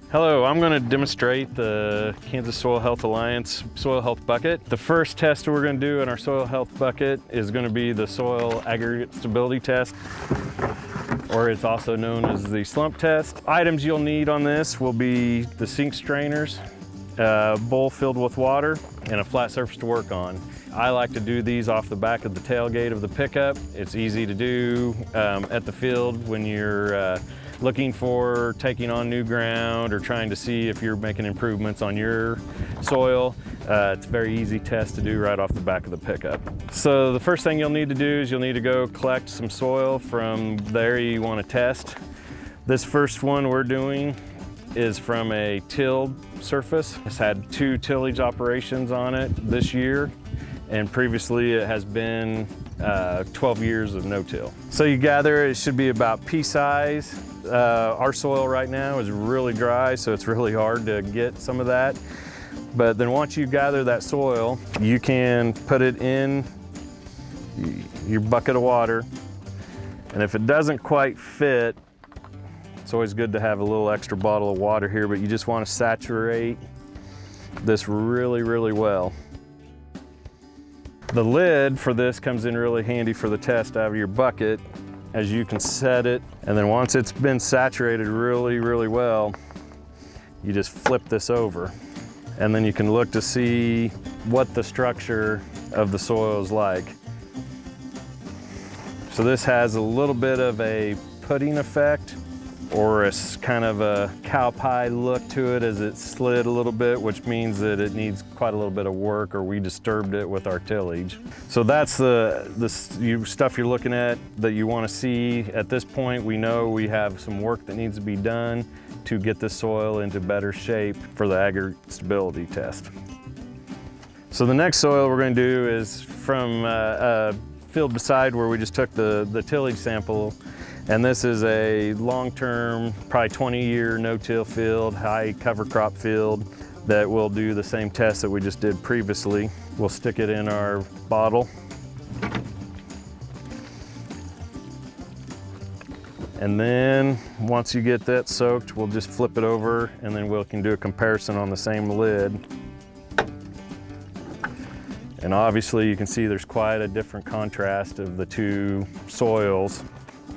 Hello, I'm going to demonstrate the Kansas Soil Health Alliance Soil Health Bucket. The first test we're going to do in our Soil Health Bucket is going to be the Soil Aggregate Stability Test, or it's also known as the slump test. Items you'll need on this will be the sink strainers, a bowl filled with water, and a flat surface to work on. I like to do these off the back of the tailgate of the pickup. It's easy to do at the field when you're looking for taking on new ground or trying to see if you're making improvements on your soil. It's a very easy test to do right off the back of the pickup. So the first thing you'll need to do is you'll need to go collect some soil from the area you want to test. This first one we're doing is from a tilled surface. It's had 2 tillage operations on it this year, and previously it has been 12 years of no-till. So you gather, it should be about pea size. Our soil right now is really dry, so it's really hard to get some of that. But then once you gather that soil, you can put it in your bucket of water. And if it doesn't quite fit, it's always good to have a little extra bottle of water here, but you just want to saturate this really, really well. The lid for this comes in really handy for the test out of your bucket, as you can set it, and then once it's been saturated really, really well, you just flip this over, and then you can look to see what the structure of the soil is like. So this has a little bit of a pudding effect, or a kind of a cow pie look to it as it slid a little bit, which means that it needs quite a little bit of work, or we disturbed it with our tillage. So that's the stuff you're looking at that you want to see. At this point, we know we have some work that needs to be done to get the soil into better shape for the aggregate stability test. So the next soil we're going to do is from a field beside where we just took the tillage sample. And this is a long-term, probably 20-year no-till field, high cover crop field that will do the same test that we just did previously. We'll stick it in our bottle. And then once you get that soaked, we'll just flip it over, and then we can do a comparison on the same lid. And obviously you can see there's quite a different contrast of the 2 soils.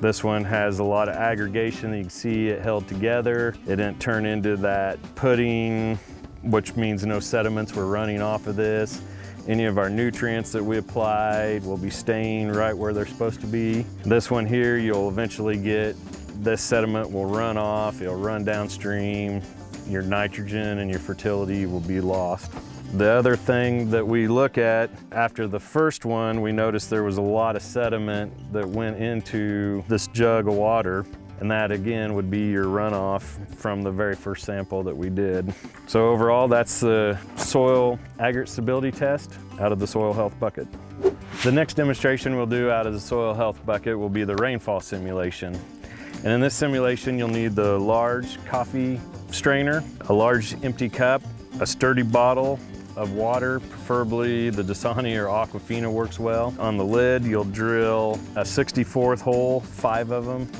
This one has a lot of aggregation. You can see it held together. It didn't turn into that pudding, which means no sediments were running off of this. Any of our nutrients that we applied will be staying right where they're supposed to be. This one here, you'll eventually get, this sediment will run off, it'll run downstream. Your nitrogen and your fertility will be lost. The other thing that we look at after the first one, we noticed there was a lot of sediment that went into this jug of water, and that again would be your runoff from the very first sample that we did. So overall, that's the soil aggregate stability test out of the soil health bucket. The next demonstration we'll do out of the soil health bucket will be the rainfall simulation. And in this simulation, you'll need the large coffee strainer, a large empty cup, a sturdy bottle of water, preferably the Dasani or Aquafina works well. On the lid, you'll drill a 64th hole, 5 of them,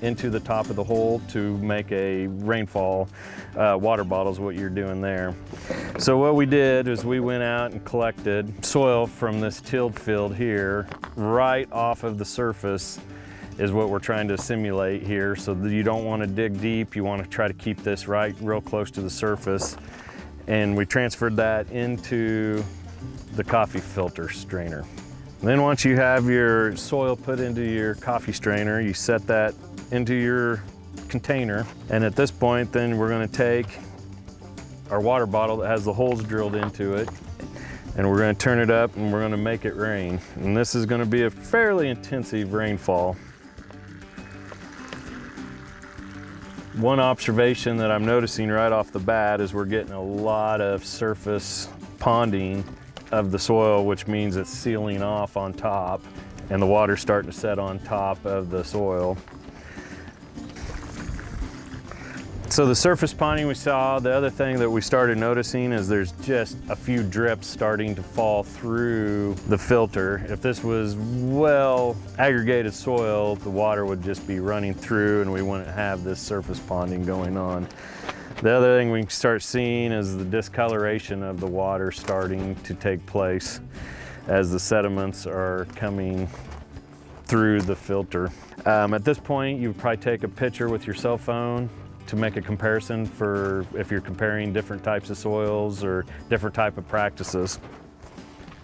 into the top of the hole to make a rainfall water bottle is what you're doing there. So what we did is we went out and collected soil from this tilled field here, right off of the surface is what we're trying to simulate here. So that you don't want to dig deep, you want to try to keep this right real close to the surface. And we transferred that into the coffee filter strainer. And then once you have your soil put into your coffee strainer, you set that into your container. And at this point, then we're going to take our water bottle that has the holes drilled into it, and we're going to turn it up and we're going to make it rain. And this is going to be a fairly intensive rainfall. One observation that I'm noticing right off the bat is we're getting a lot of surface ponding of the soil, which means it's sealing off on top and the water's starting to set on top of the soil. So the surface ponding we saw, the other thing that we started noticing is there's just a few drips starting to fall through the filter. If this was well aggregated soil, the water would just be running through and we wouldn't have this surface ponding going on. The other thing we can start seeing is the discoloration of the water starting to take place as the sediments are coming through the filter. At this point, you would probably take a picture with your cell phone to make a comparison for if you're comparing different types of soils or different type of practices.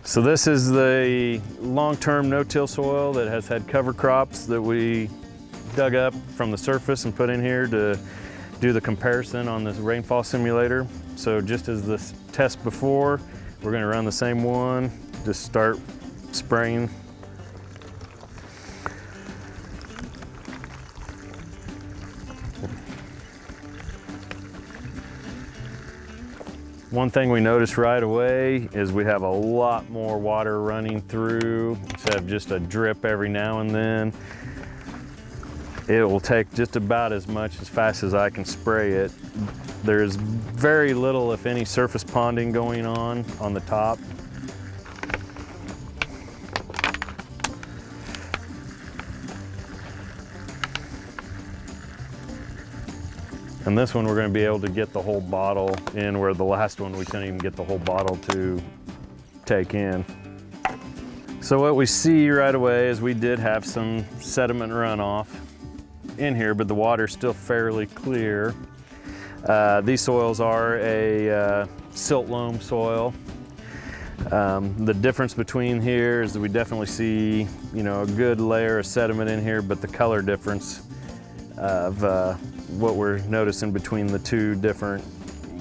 So this is the long-term no-till soil that has had cover crops that we dug up from the surface and put in here to do the comparison on this rainfall simulator. So just as this test before, we're going to run the same one, just start spraying. One thing we noticed right away is we have a lot more water running through instead of just a drip every now and then. It will take just about as fast as I can spray it. There's very little, if any, surface ponding going on the top. And this one we're going to be able to get the whole bottle in, where the last one we couldn't even get the whole bottle to take in. So what we see right away is we did have some sediment runoff in here, but the water's still fairly clear. These soils are a silt loam soil. The difference between here is that we definitely see, a good layer of sediment in here, but the color difference of what we're noticing between the two different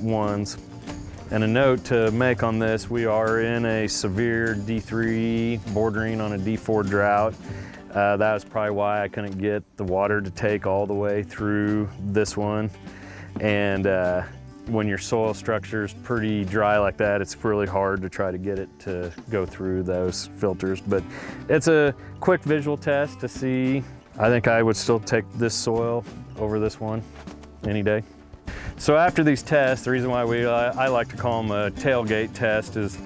ones. And a note to make on this, we are in a severe D3 bordering on a D4 drought. That was probably why I couldn't get the water to take all the way through this one. And when your soil structure is pretty dry like that, it's really hard to try to get it to go through those filters. But it's a quick visual test to see. I think I would still take this soil over this one any day. So after these tests, the reason why I like to call them a tailgate test is,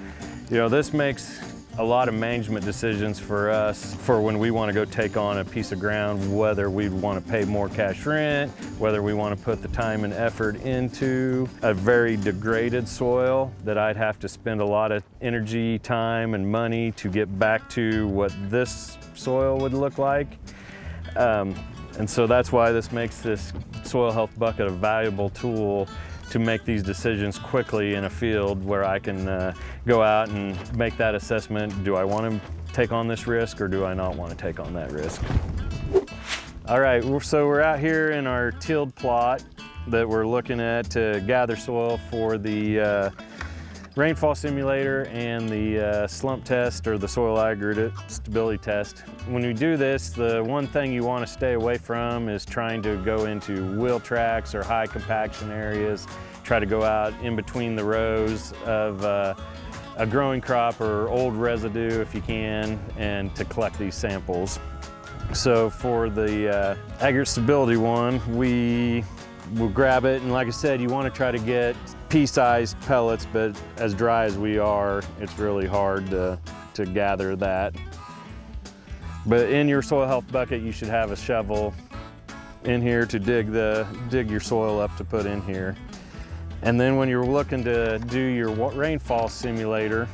this makes a lot of management decisions for us for when we want to go take on a piece of ground, whether we want to pay more cash rent, whether we want to put the time and effort into a very degraded soil that I'd have to spend a lot of energy, time, and money to get back to what this soil would look like. And so that's why this makes this soil health bucket a valuable tool to make these decisions quickly in a field where I can go out and make that assessment. Do I want to take on this risk, or do I not want to take on that risk? All right, so we're out here in our tilled plot that we're looking at to gather soil for the rainfall simulator and the slump test, or the soil aggregate stability test. When we do this, the one thing you want to stay away from is trying to go into wheel tracks or high compaction areas. Try to go out in between the rows of a growing crop or old residue if you can, and to collect these samples. So for the aggregate stability one, we will grab it, and like I said, you want to try to get pea-sized pellets, but as dry as we are, it's really hard to gather that. But in your soil health bucket, you should have a shovel in here to dig your soil up to put in here. And then when you're looking to do your rainfall simulator,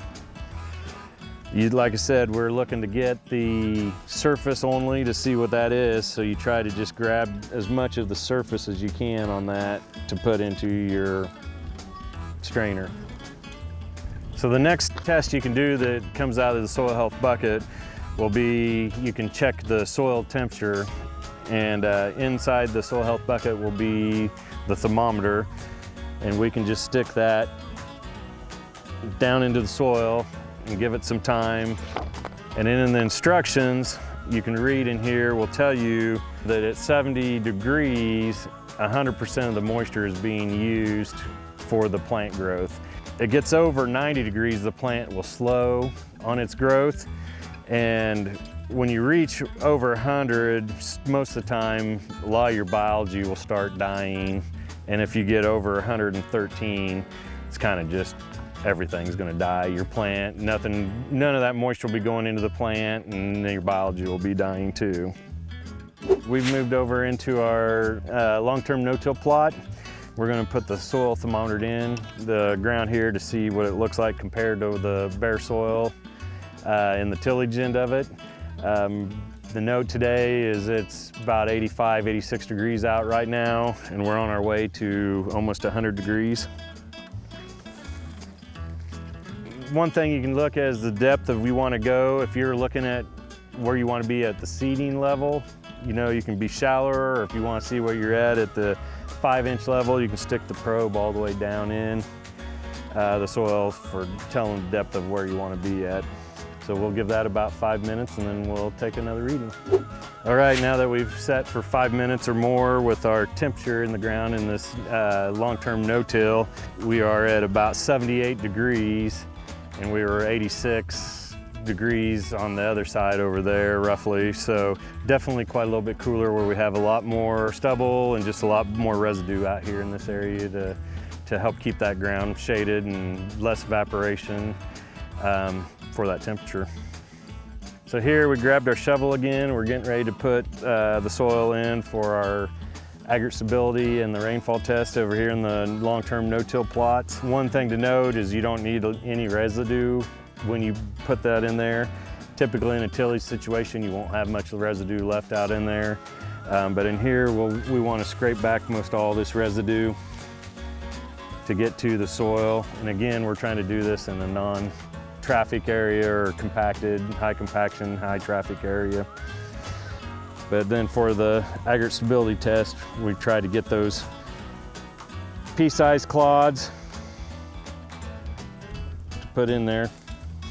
like I said, we're looking to get the surface only to see what that is. So you try to just grab as much of the surface as you can on that to put into your strainer. So the next test you can do that comes out of the soil health bucket will be, you can check the soil temperature, and inside the soil health bucket will be the thermometer, and we can just stick that down into the soil and give it some time. And then in the instructions, you can read in here, will tell you that at 70 degrees, 100% of the moisture is being used for the plant growth. It gets over 90 degrees, the plant will slow on its growth. And when you reach over 100, most of the time, a lot of your biology will start dying. And if you get over 113, it's kind of just everything's going to die. Your plant, none of that moisture will be going into the plant, and your biology will be dying too. We've moved over into our long-term no-till plot. We're going to put the soil thermometer in the ground here to see what it looks like compared to the bare soil in the tillage end of it. The note today is it's about 85, 86 degrees out right now, and we're on our way to almost 100 degrees. One thing you can look at is the depth of we want to go. If you're looking at where you want to be at the seeding level, you know, you can be shallower, or if you want to see where you're at the 5-inch level, you can stick the probe all the way down in the soil for telling the depth of where you want to be at. So we'll give that about 5 minutes and then we'll take another reading. All right, now that we've set for 5 minutes or more with our temperature in the ground in this long-term no-till, we are at about 78 degrees and we were 86 degrees on the other side over there roughly. So definitely quite a little bit cooler, where we have a lot more stubble and just a lot more residue out here in this area to help keep that ground shaded and less evaporation for that temperature. So here we grabbed our shovel again. We're getting ready to put the soil in for our aggregate stability and the rainfall test over here in the long-term no-till plots. One thing to note is you don't need any residue when you put that in there. Typically in a tillage situation, you won't have much residue left out in there. But in here, we want to scrape back most all this residue to get to the soil. And again, we're trying to do this in a non-traffic area or compacted, high compaction, high traffic area. But then for the aggregate stability test, we try to get those pea-sized clods to put in there.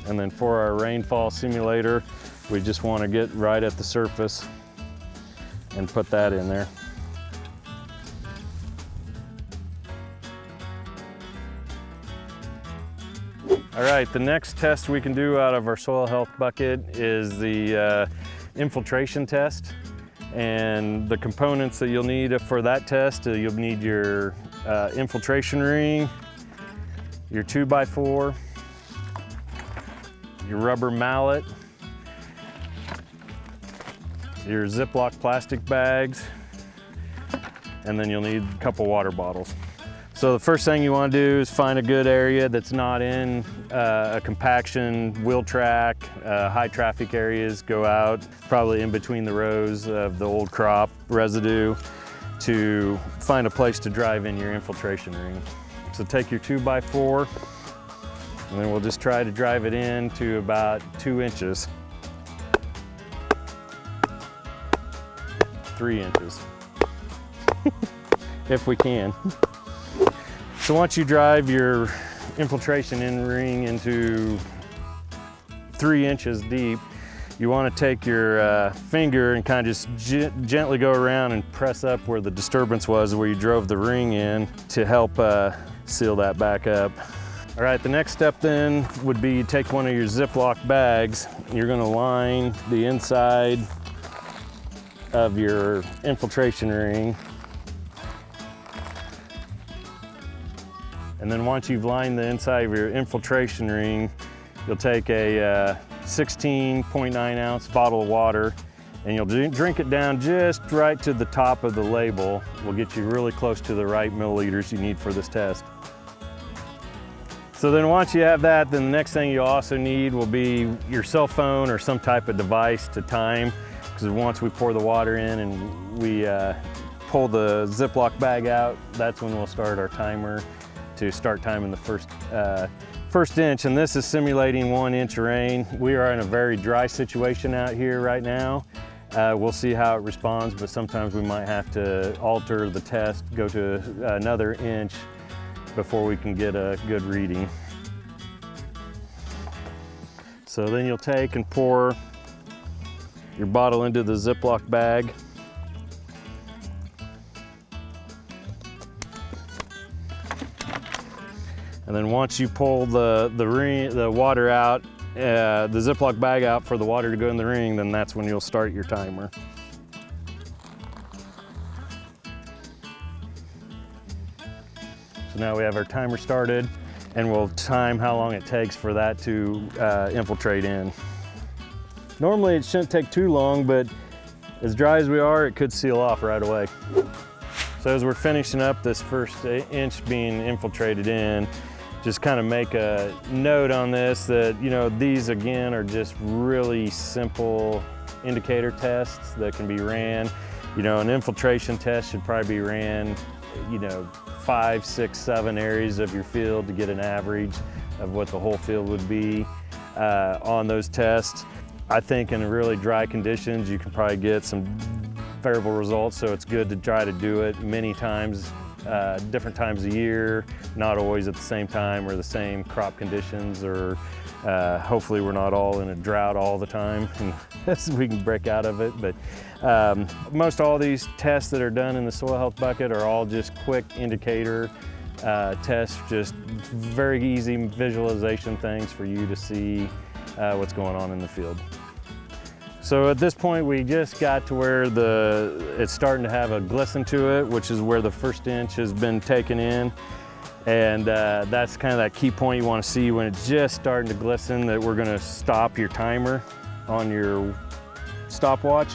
And then for our rainfall simulator, we just want to get right at the surface and put that in there. All right, the next test we can do out of our soil health bucket is the infiltration test. And the components that you'll need for that test, you'll need your infiltration ring, your 2x4, your rubber mallet, your Ziploc plastic bags, and then you'll need a couple water bottles. So the first thing you want to do is find a good area that's not in a compaction, wheel track, high traffic areas. Go out, probably in between the rows of the old crop residue, to find a place to drive in your infiltration ring. So take your 2x4, and then we'll just try to drive it in to about 2 inches. 3 inches, if we can. So once you drive your infiltration ring into 3 inches deep, you want to take your finger and kind of just gently go around and press up where the disturbance was, where you drove the ring in, to help seal that back up. All right, the next step then would be take one of your Ziploc bags. You're going to line the inside of your infiltration ring. And then once you've lined the inside of your infiltration ring, you'll take a 16.9 ounce bottle of water and you'll drink it down just right to the top of the label. Will get you really close to the right milliliters you need for this test. So then once you have that, then the next thing you'll also need will be your cell phone or some type of device to time, because once we pour the water in and we pull the Ziploc bag out, that's when we'll start our timer to start timing the first inch. And this is simulating 1 inch of rain. We are in a very dry situation out here right now. We'll see how it responds, but sometimes we might have to alter the test, go to another inch before we can get a good reading. So then you'll take and pour your bottle into the Ziploc bag. And then once you pull the water out, the Ziploc bag out for the water to go in the ring, then that's when you'll start your timer. So now we have our timer started, and we'll time how long it takes for that to infiltrate in. Normally it shouldn't take too long, but as dry as we are, it could seal off right away. So as we're finishing up this first inch being infiltrated in, just kind of make a note on this that, you know, these again are just really simple indicator tests that can be ran. You know, an infiltration test should probably be ran, you know, 5, 6, 7 areas of your field to get an average of what the whole field would be on those tests. I think in really dry conditions, you can probably get some variable results, so it's good to try to do it many times, different times a year, not always at the same time or the same crop conditions, or hopefully we're not all in a drought all the time and we can break out of it. But most all these tests that are done in the soil health bucket are all just quick indicator tests, just very easy visualization things for you to see what's going on in the field. So at this point, we just got to where it's starting to have a glisten to it, which is where the first inch has been taken in. And that's kind of that key point you want to see when it's just starting to glisten, that we're going to stop your timer on your stopwatch.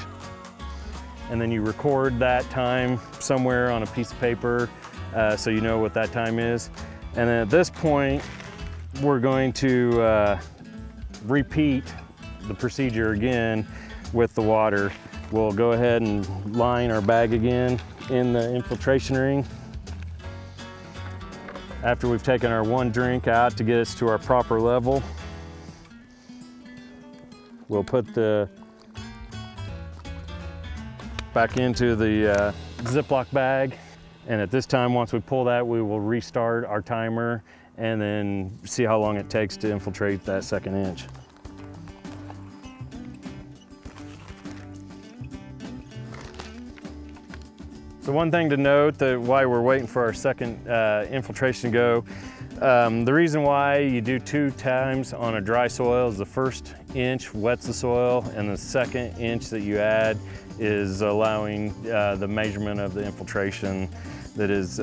And then you record that time somewhere on a piece of paper so you know what that time is. And then at this point, we're going to repeat the procedure again with the water. We'll go ahead and line our bag again in the infiltration ring. After we've taken our one drink out to get us to our proper level, we'll put the back into the Ziploc bag. And at this time, once we pull that, we will restart our timer and then see how long it takes to infiltrate that second inch. So one thing to note, that why we're waiting for our second infiltration to go, the reason why you do 2 times on a dry soil is the first inch wets the soil, and the second inch that you add is allowing the measurement of the infiltration that is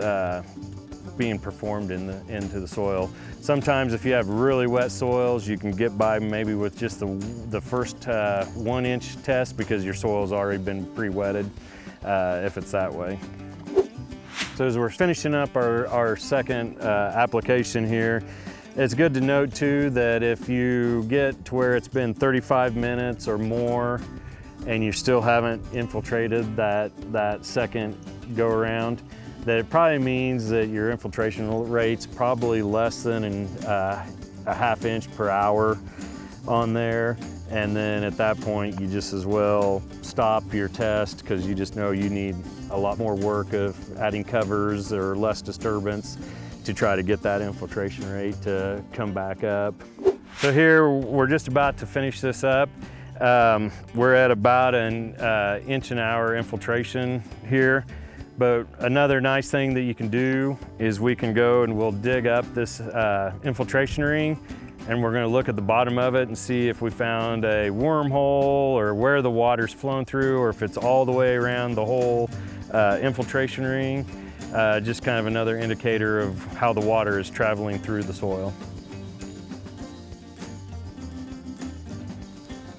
being performed into the soil. Sometimes if you have really wet soils, you can get by maybe with just the first 1 inch test, because your soil's already been pre-wetted. If it's that way. So as we're finishing up our second application here, it's good to note too that if you get to where it's been 35 minutes or more and you still haven't infiltrated that second go around, that it probably means that your infiltration rate's probably less than a ½ inch per hour on there. And then at that point, you just as well stop your test, because you just know you need a lot more work of adding covers or less disturbance to try to get that infiltration rate to come back up. So here, we're just about to finish this up. We're at about an inch an hour infiltration here. But another nice thing that you can do is we can go and we'll dig up this infiltration ring, and we're going to look at the bottom of it and see if we found a wormhole or where the water's flown through, or if it's all the way around the whole infiltration ring. Just kind of another indicator of how the water is traveling through the soil.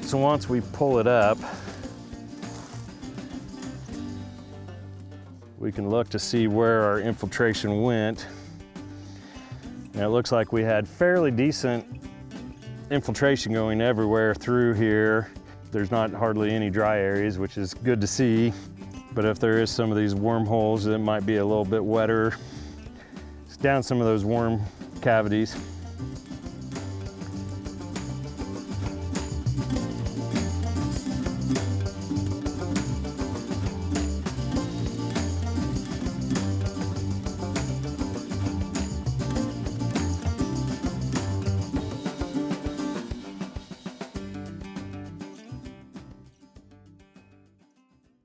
So once we pull it up, we can look to see where our infiltration went. And it looks like we had fairly decent infiltration going everywhere through here. There's not hardly any dry areas, which is good to see. But if there is some of these wormholes, it might be a little bit wetter. It's down some of those worm cavities.